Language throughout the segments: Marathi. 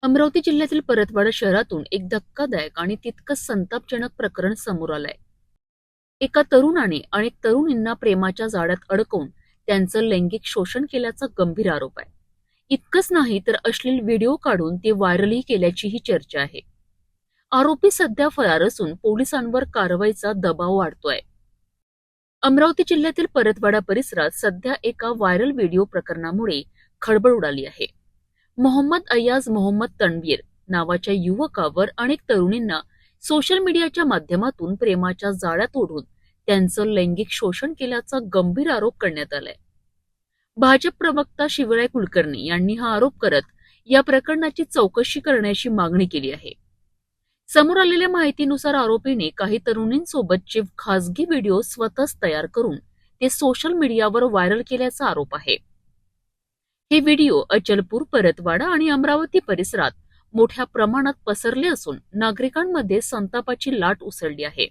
अमरावती जिल्ह्यातील परतवाडा शहरातून एक धक्कादायक आणि तितकंच संतापजनक प्रकरण समोर आलंय. एका तरुणाने अनेक तरुणींना प्रेमाच्या जाळ्यात अडकवून त्यांचं लैंगिक शोषण केल्याचा गंभीर आरोप आहे. इतकंच नाही तर अश्लील व्हिडिओ काढून ते व्हायरलही केल्याचीही चर्चा आहे. आरोपी सध्या फरार असून पोलिसांवर कारवाईचा दबाव वाढतोय. अमरावती जिल्ह्यातील परतवाडा परिसरात सध्या एका व्हायरल व्हिडिओ प्रकरणामुळे खळबळ उडाली आहे. मोहम्मद अय्याज मोहम्मद तन्वीर नावाच्या युवकावर अनेक तरुणींना सोशल मीडियाच्या माध्यमातून प्रेमाच्या जाळ्यात ओढून त्यांचं लैंगिक शोषण केल्याचा गंभीर आरोप करण्यात आलाय. भाजप प्रवक्ता शिवराय कुलकर्णी यांनी हा आरोप करत या प्रकरणाची चौकशी करण्याची मागणी केली आहे. समोर आलेल्या माहितीनुसार आरोपीने काही तरुणींसोबतचे खासगी व्हिडिओ स्वतःच तयार करून ते सोशल मीडियावर व्हायरल केल्याचा आरोप आहे. हे व्हिडिओ अचलपूर, परतवाडा आणि अमरावती परिसरात मोठ्या प्रमाणात पसरले असून नागरिकांमध्ये संतापाची लाट उसळली आहे.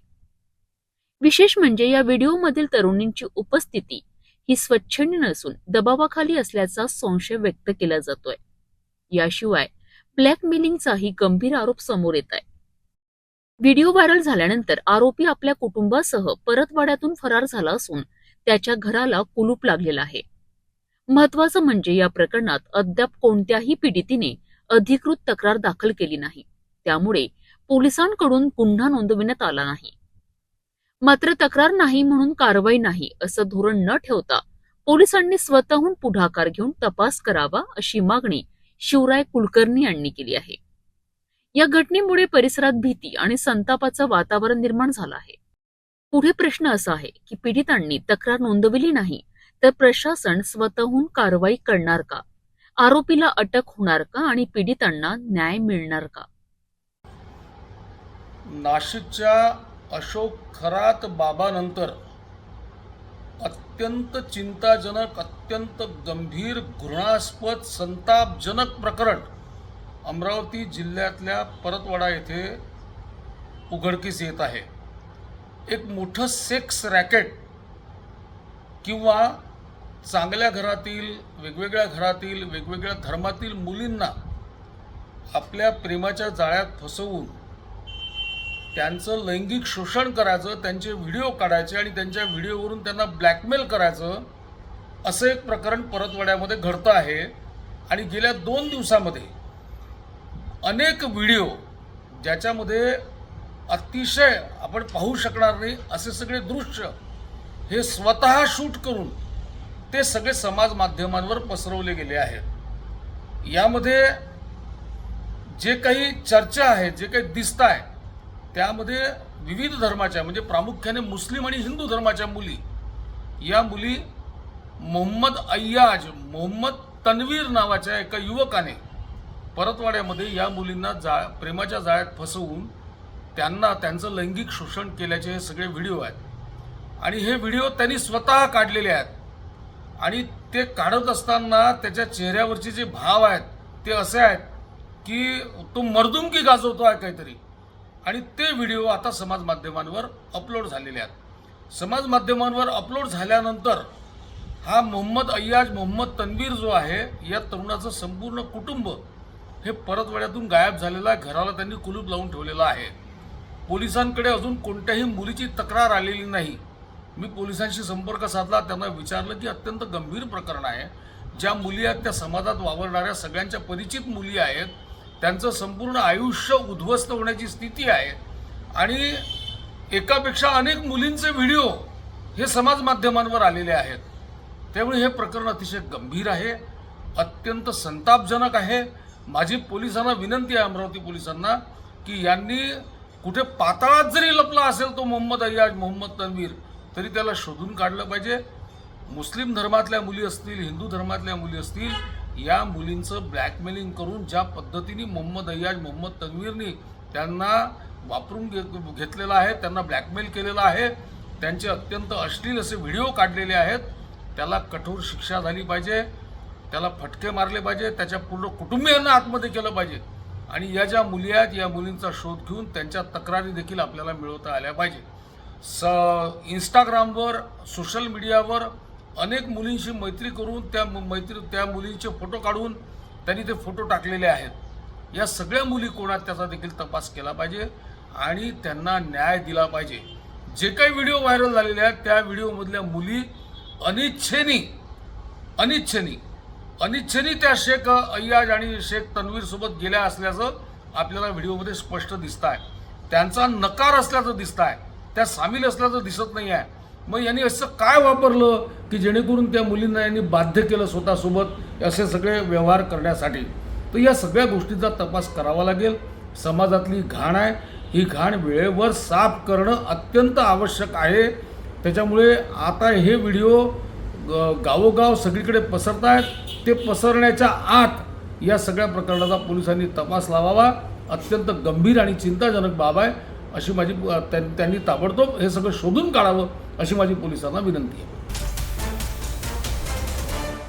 विशेष म्हणजे या व्हिडिओमधील तरुणींची उपस्थिती ही स्वच्छंदी नसून दबावाखाली असल्याचा संशय व्यक्त केला जातोय. याशिवाय ब्लॅकमेलिंगचाही गंभीर आरोप समोर येत आहे. व्हिडिओ व्हायरल झाल्यानंतर आरोपी आपल्या कुटुंबासह परतवाड्यातून फरार झाला असून त्याच्या घराला कुलूप लागलेलं आहे. महत्वाचं म्हणजे या प्रकरणात अद्याप कोणत्याही पीडितीने अधिकृत तक्रार दाखल केली नाही. त्यामुळे पोलिसांकडून गुन्हा नोंदविण्यात आला नाही. मात्र तक्रार नाही म्हणून कारवाई नाही असं धोरण न ठेवता पोलिसांनी स्वतःहून पुढाकार घेऊन तपास करावा अशी मागणी शिवराय कुलकर्णी यांनी केली आहे. या घटनेमुळे परिसरात भीती आणि संतापाचं वातावरण निर्माण झालं आहे. पुढे प्रश्न असा आहे की पीडितांनी तक्रार नोंदवली नाही तर प्रशासन स्वतःहून कारवाई करणार का? आरोपीला अटक होणार का आणि पीडितांना न्याय मिळणार का? नाशिकच्या अशोक खरात बाबानंतर अत्यंत चिंताजनक, अत्यंत गंभीर, घृणास्पद, संतापजनक प्रकरण अमरावती जिल्ह्यातल्या परतवाडा येथे उघडकीस येत आहे. एक मोठं सेक्स रॅकेट किंवा चांगल्या घरातील, वेगवेगळ्या घरातील, वेगवेगळ्या धर्मातील मुलींना आपल्या प्रेमाच्या जाळ्यात फसवून त्यांचं लैंगिक शोषण करायचं, त्यांचे व्हिडिओ काढायचे आणि त्यांच्या व्हिडिओवरून त्यांना ब्लॅकमेल करायचं, असं एक प्रकरण परतवाड्यामध्ये घडतं आहे. आणि गेल्या 2 दिवसामध्ये अनेक व्हिडिओ ज्याच्यामध्ये अतिशय आपण पाहू शकणार नाही असे सगळे दृश्य हे स्वतः शूट करून ते सगळे समाज माध्यमांवर पसरवले गेले आहेत. यामध्ये जे काही चर्चा आहे, जे काही दिसत आहे त्यामध्ये विविध धर्माच्या म्हणजे प्रामुख्याने मुस्लिम आणि हिंदू धर्माच्या मुली, या मुली मोहम्मद अय्याज मोहम्मद तन्वीर नावाच्या एका युवकाने परतवाड्यामध्ये या मुलींना प्रेमाच्या जाळ्यात फसवून त्यांना त्यांचं लैंगिक शोषण केल्याचे हे सगळे व्हिडिओ आहेत. आणि हे व्हिडिओ त्यांनी स्वतः काढलेले आहेत. आणि ते काढत असताना त्याच्या चेहऱ्यावरचे जे भाव आहेत ते असे आहेत की तो मर्दुमकी गाजवतो आहे काहीतरी. आणि ते व्हिडिओ आता समाज माध्यमांवर अपलोड झालेले आहेत. समाज माध्यमांवर अपलोड झाल्यानंतर हा मोहम्मद अय्याज मोहम्मद तन्वीर जो आहे, या तरुणाचं संपूर्ण कुटुंब हे परतवाड्यातून गायब झालेलं आहे. घराला त्यांनी कुलूप लावून ठेवलेलं आहे. पोलिसांकडे अजून कोणत्याही मुलीची तक्रार आलेली नाही. मी पोलिसांशी संपर्क साधला, त्यांना विचारलं की अत्यंत गंभीर प्रकरण आहे. ज्या मुली आहेत त्या समाजात वावरणाऱ्या सगळ्यांच्या परिचित मुली आहेत. त्यांचं संपूर्ण आयुष्य उद्ध्वस्त होण्याची स्थिती आहे. आणि एकापेक्षा अनेक मुलींचे व्हिडिओ हे समाज माध्यमांवर आलेले आहेत. त्यामुळे हे प्रकरण अतिशय गंभीर आहे, अत्यंत संतापजनक आहे. माझी पोलिसांना विनंती आहे, अमरावती पोलिसांना, की यांनी कुठे पाताळात जरी लपला असेल तो मोहम्मद अय्याज मोहम्मद तन्वीर, तरी त्याला शोधून काढलं पाहिजे. मुस्लिम धर्मातल्या मुली असतील, हिंदू धर्मातल्या मुली असतील, या मुलींचं ब्लॅकमेलिंग करून ज्या पद्धतीने मोहम्मद अय्याज मोहम्मद तन्वीरनी त्यांना वापरून घेतलेलं आहे, त्यांना ब्लॅकमेल केलेलं आहे, त्यांचे अत्यंत अश्लील असे व्हिडिओ काढलेले आहेत, त्याला कठोर शिक्षा झाली पाहिजे. त्याला फटके मारले पाहिजे. त्याच्या पूर्ण कुटुंबियांना आतमध्ये केलं पाहिजे. आणि या ज्या मुली आहेत या मुलींचा शोध घेऊन त्यांच्या तक्रारी देखील आपल्याला मिळवता आल्या पाहिजे. इंस्टाग्रामवर, सोशल मीडियावर अनेक मुलींशी मैत्री करून त्या मुलींचे फोटो काढून त्यांनी ते फोटो टाकलेले आहेत. या सगळ्या मुली कोणात त्याचा देखील तपास केला पाहिजे आणि त्यांना न्याय दिला पाहिजे. जे काही व्हिडिओ व्हायरल झालेले आहेत त्या व्हिडिओमधल्या मुली अनिच्छेनी त्या शेख अय्याज आणि शेख तन्वीर सोबत गेल्या असल्याचं आपल्याला व्हिडिओमध्ये स्पष्ट दिसत आहे. त्यांचा नकार असल्याचं दिसत आहे, त्या सामील असल्याचं दिसत नाही आहे. मग यांनी असं काय वापरलं की जेणेकरून त्या मुलींना यांनी बाध्य केलं स्वतःसोबत असे सगळे व्यवहार करण्यासाठी. तर या सगळ्या गोष्टींचा तपास करावा लागेल. समाजातली घाण आहे, ही घाण वेळेवर साफ करणं अत्यंत आवश्यक आहे. त्याच्यामुळे आता हे व्हिडिओ गावोगाव सगळीकडे पसरत आहेत. ते पसरण्याच्या आत या सगळ्या प्रकरणाचा पोलिसांनी तपास लावावा. अत्यंत गंभीर आणि चिंताजनक बाब आहे अशी माझी त्यांनी ताबडतोब हे सगळं शोधून काढावं अशी माझी पोलिसांना विनंती आहे.